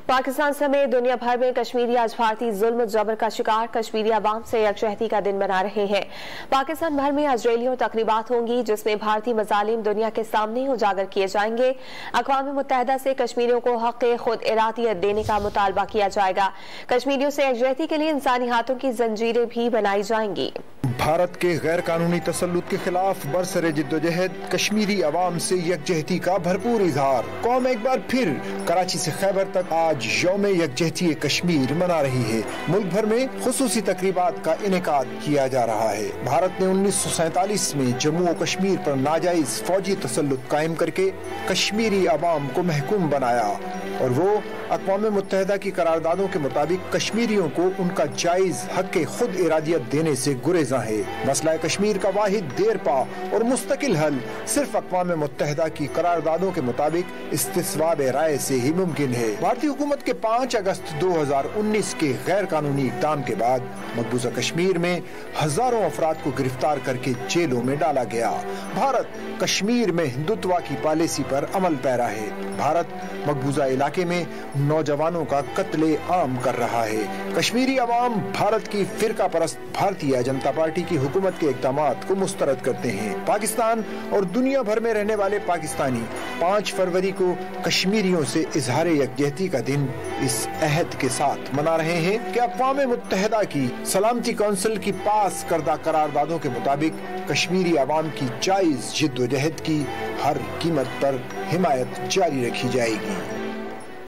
पाकिस्तान समेत दुनिया भर में कश्मीरी आज भारतीय जुल्म जबर का शिकार कश्मीरी आवाम से यकजहती का दिन मना रहे हैं। पाकिस्तान भर में आज रैलियां और तकरीबात होंगी जिसमें भारतीय मजालिम दुनिया के सामने उजागर किए जाएंगे। अक़वाम मुत्तहिदा से कश्मीरियों को हक़ खुद इरादियत देने का मुतालबा किया जाएगा। कश्मीरियों से यकजहती के लिए इंसानी हाथों की जंजीरें भी बनाई जाएंगी। भारत के गैर कानूनी तसल्लुत के खिलाफ बरसरे जिद्दोजहद कश्मीरी अवाम से यकजहती का भरपूर इजहार। कौम एक बार फिर कराची से खैबर तक आज यौम यकजहती कश्मीर मना रही है। मुल्क भर में खुसूसी तकरीबात का इनेकाद किया जा रहा है। भारत ने 1947 में जम्मू और कश्मीर पर नाजायज फौजी तसल्लुत कायम करके कश्मीरी अवाम को महकूम बनाया और वो अक़वाम मुत्तहिदा की करारदादों के मुताबिक कश्मीरियों को उनका जायज हक़ खुद इरादियत देने से गुरेज़ा है। मसला कश्मीर का वाहिद देरपा और मुस्तकिल हल सिर्फ अक़वाम मुत्तहिदा की करारदादों के मुताबिक इस्तिस्वाब राय से ही मुमकिन है। भारतीय हुकूमत के 5 अगस्त 2019 के गैर कानूनी इक़दाम के बाद मकबूजा कश्मीर में हजारों अफराद को गिरफ्तार करके जेलों में डाला गया। भारत कश्मीर में हिंदुत्व की पॉलिसी पर अमल पैरा है। भारत मकबूजा इलाके में नौजवानों का कत्ले आम कर रहा है। कश्मीरी अवाम भारत की फिरका परस्त भारतीय जनता पार्टी की हुकूमत के इक़दामात को मुस्तरद करते हैं। पाकिस्तान और दुनिया भर में रहने वाले पाकिस्तानी 5 फरवरी को कश्मीरियों से इजहार यकजहती का दिन इस अहद के साथ मना रहे हैं कि अक़वाम मुत्तहिदा की सलामती कौंसिल की पास करदा करारदादों के मुताबिक कश्मीरी अवाम की जायज जिद्दोजहद की हर कीमत पर हिमायत जारी रखी जाएगी।